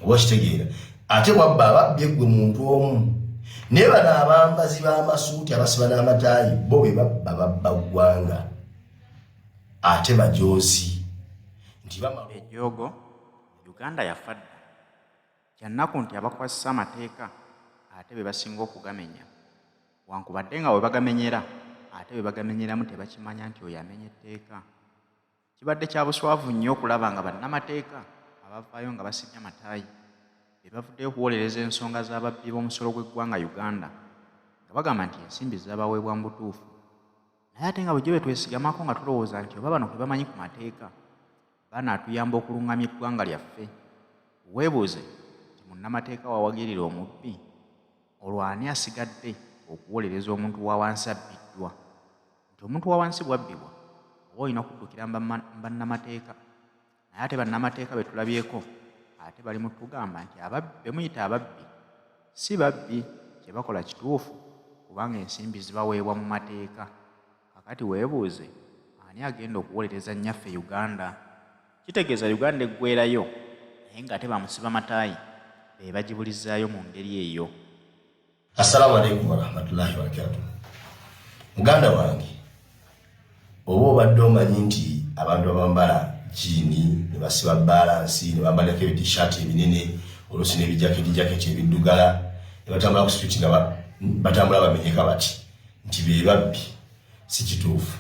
Washitegeera ate wabba ababbye gwe muntu omu naye bano abambazi b'amasuuti abasiba n'amataayi bo be babba ggwanga ate bajoozi nti ejogo Uganda yafadda kyannaku nti abakwasisa amateeka ate be basinga okugamenya wankubadde nga bwe bagamenyera ate be bagamenyeramu tebakimanya nti oyo amenya etteeka. Kibadde kya buswavu nnyo okulaba nga bannamateeka abavaayo nga basibye amataayi be bavuddeyo okuwolereza ensonga z'ababbi b'omusolo gw'eggwanga Uganda nga bagamba nti ensimbi zabaweebwa mu butuufu, naye ate nga bulijjo betwesigamako nga tulowooza nti oba bano kwe bamanyi ku mateeka banaatuyamba okulungamya eggwanga lyaffe. Weebuuze nti munnamateeka wawagirira omubbi olwo ani asigadde okuwolereza omuntu wa wansi abbiddwa? Nti omuntu wa wansi bwabbibwa oba olina okuddukira bannamateeka, naye ate bannamateeka be tulabyeko ate bali mu tugamba nti ababbi be muyita ababbi si babbi, kye bakola kituufu kubanga ensimbi zibaweebwa mu mateeka. Kakati weebuuze ani agenda okuwolereza nnyaffe Uganda? Kitegeeza Uganda eggweerayo naye ng'ate bamusiba mataayi be bagibulizaayo mu ngeri eyo. Assalamu alaikum warahmatullahi wabarakatuh. Muganda wange oba obadde omanyi nti abantu abambala jiini ne basiba balansi ne bambalako ebitishati ebinene oluusi n'ebijaketi ebiddugala ne batambula ku street nga batambula bamenyeka bati nti be babbi, si kituufu.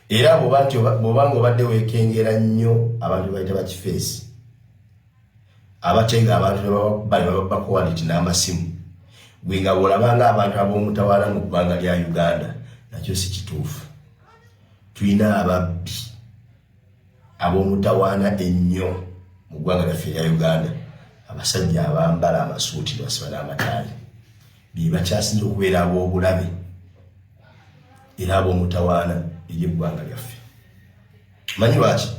Era bw'obanga obadde weekengera nnyo abantu bayita bakifeesi abatenga abantu bali babba quality n'amasimu gwe nga bw'olabanga abantu ab'omutawaana mu ggwanga lya Uganda nakyo si kituufu. Tulina ababbi ab'omutawaana ennyo mu ggwanga lyaffe erya Uganda, abasajja abambala amasuuti basiba n'amataayi be bakyasinze okubeera ab'obulabe era ab'omutawaana ery'eggwanga lyaffe. Manyi lwaki?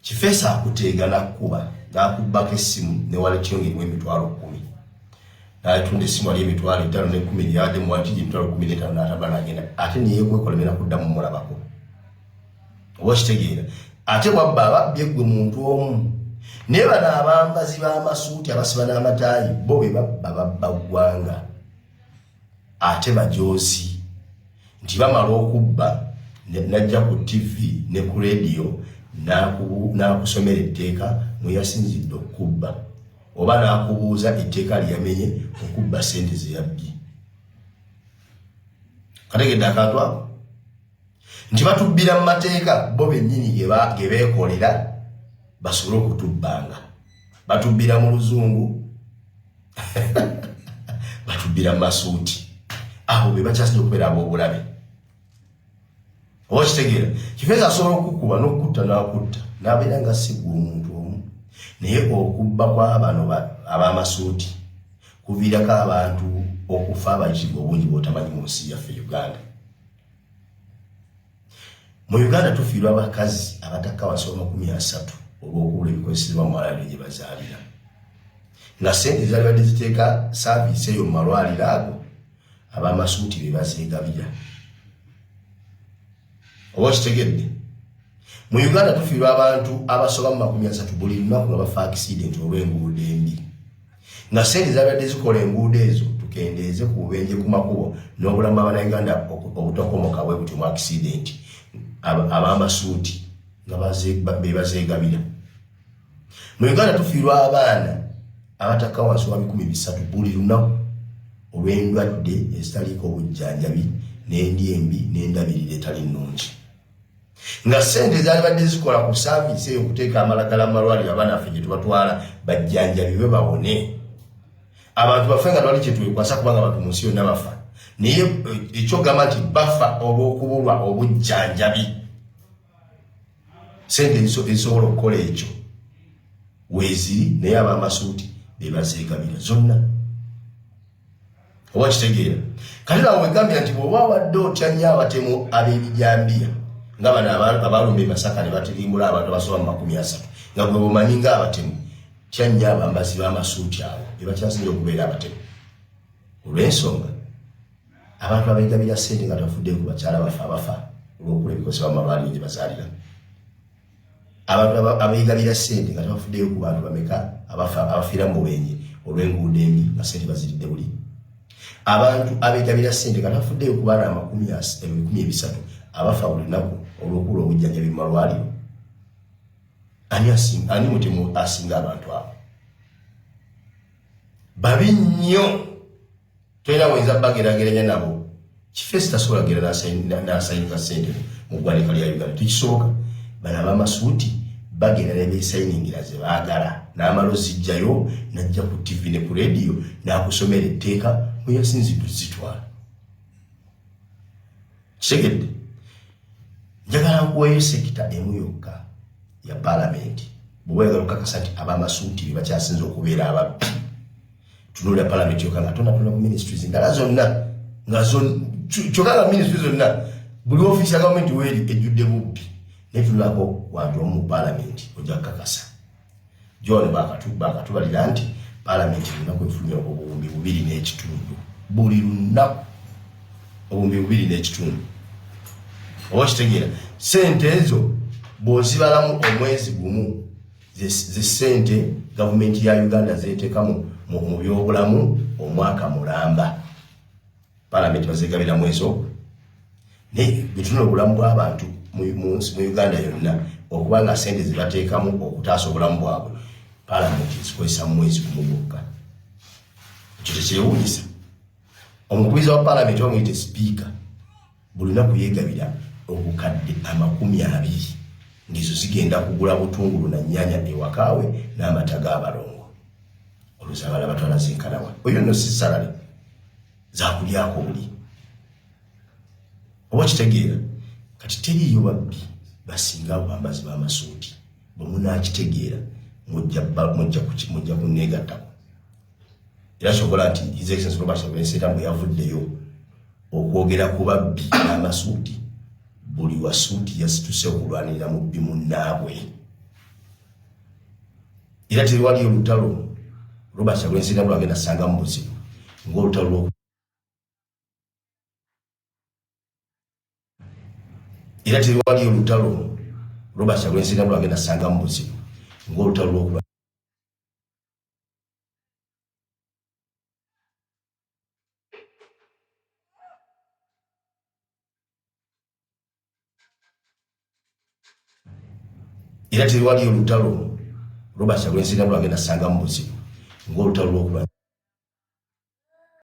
Kifeesi akuteega n'akkuba n'akubbako essimu ne waletiyo ng'erimu emitwalo 10 n'atunda essimu ali emitwalo 5 ne 10 yadde mu watiji emitwalo 15 n'atambula n'agenda ate neyeekwekolemera kuddamu mulabako. Oba kitegeera ate wabba ababbye gwe muntu omu naye bano abambazi b'amasuuti abasiba n'amataayi bo be babba ggwanga ate bajoozi nti bamala okubba najja ku TV ne ku radio n'akusomera etteeka mweyasinzidde okubba oba n'akubuuza etteeka lyamenye okubba ssente ze yabbye. Kategedde akantu ako nti batubbira mu mateeka bo bennyini ge beekolera basobole okutubbanga. Batubbira mu luzungu batubbira mu masuuti, abo be bakyasinze okubeera ab'obulabe. Oba kitegeera Kifeesi asobola okukuba n'okutta n'akutta n'abeera nga si gwe omuntu omu, naye okubba kw'abano ab'amasuuti kuviirako abantu okufa abayitibwa obungi bw'otamanyi mu nsi yaffe Uganda. Mu Uganda tufiirwa abakazi abatakka wansi wa 30 olw'okubula ebikozesebwa mu malwaliro gye bazaalira, nga ssente zaali badde ziteeka saaviisi eyo mu malwaliro ago ab'amasuuti be bazeegabira. Oba kitegedde mu Uganda tufiirwa abantu abasoba mu 30 buli lunaku nga bafa accident olw'enguudo embi, nga ssente zaali badde zikola enguudo ezo tukendeeze ku bubenje ku makubo n'obulamu bw'Abannayuganda obutakomoka bwe buti mu accident ab'amasuuti nga be bazeegabira. Mu Uganda tufiirwa abaana abatakka wansi wa 300 buli lunaku olw'endwadde ezitaliiko bujjanjabi n'endi embi n'endabirira etali nnungi, nga ssente zaali badde zikola ku saaviisi eyo okuteeka amalagala mu malwaliro abaanaffe gye tubatwala bajjanjabibwe bawone. Abantu baffe nga twali kye twekwasa kubanga abantu mu nsi yonna bafa, naye ekyogamba nti bafa olw'okubulwa obujjanjabi. Ssente ezisobola okukola ekyo weeziri, naye ab'amasuuti be bazeegabira zonna. Oba kitegeera kati nawe wegambira nti bw'oba wadde otya nnyo abatemu ab'ebijambiya nga bano abalumba e Masaka ne batirimbula abantu abasoba mu 30 nga gwe bumanyi ng'abatemu, tya nnyo abambazi b'amasuuti abo be bakyasinze okubeera abatemu. Olw'ensonga abantu abeegabira ssente nga tafuddeyo ku bakyala bafe abafa olw'okula ebikozesebwa mu malwaliro gye bazaalira. abantu abayigabira ssente nga tebafuddeyo ku bantu bameka abafiira mu bubenje olw'enguudo embi nga ssente baziridde buli. Abantu abegabira ssente nga tebafuddeyo ku baana 300 abafa buli lunaku olw'okubula obujjanjabi mu malwaliro. Ani mutemu asinga abantu abo? Babi nnyo. Tolina wayinza bagerageranya nabo. Kifeesi tasobola kugera n'asayinga ssente mu ggwanika lya Uganda. Tekisoboka. Bano ab'amasuuti bagenda ne beesayiningira ze baagala n'amala ozijjayo n'ajja ku TV ne ku rediyo n'akusomera etteeka mwe yasinzidde zitwala. Kitegedde? Njagala nkuweeyo sekita emu yokka ya paalamenti bw'oba oyagala okukakasa nti ab'amasuuti be bakyasinze okubeera ababbi. Tunuulira paalamenti yokka nga tonatula ku ministries endala zonna nga kyokka nga ministries zonna buli ofiisi ya gavumenti weeri ejjudde bubbi. Netulako wantu omu paalamenti ojja kukakasa. John bakatubalira nti paalamenti lunaku efulumya obuwumbi 2.5 buli lunaku obuwumbi 2.5. Oba kitegeera ssente ezo bw'ozibalamu omwezi gumu ze ssente gavumenti ya Uganda zeteekamu mu byobulamu omwaka mulamba. Paalamenti bazegabiramu ezo ne bituna obulamu bw'abantu mu Uganda yonna okuba nga ssente zibateekamu okutaasa obulamu bwabwe. Paalamenti zikozesa mu mwezi gumu gwokka. Ekyo tekyewuunyisa. Omukubiriza wa paalamenti omuyite sipiika buli lunaku yeegabira obukadde 20 ng'ezo zigenda kugula butungulu na nnyaanya ewakaawe n'amata g'abalongo. Oluzagala batwala zenkanawa. Oyo nno si salale zaakulyako buli. Oba kitegeera kati teriyo babbi basinga abambazi b'amasuuti. Bwe munaakitegeera mujja kunneegattako. Era kyokola nti His Excellency Robert Kyagulanyi Ssentamu yavuddeyo okwogera ku babbi n'amasuuti. Buli wa suuti yasituse okulwanirira mu bbi munnaabwe. Era teriwali olutalo Robert Kyagulanyi Ssentamu lwagenda assanga mu buzibu ng'olutalo lw'oku era teriwali olutalo Robert Kyagulanyi Ssentamu lwagenda assanga mu buzibu ng'olutalo lw'okulwa. Era teriwali olutalo Robert Kyagulanyi Ssentamu lwagenda assanga mu buzibu ng'olutalo lw'okulwa.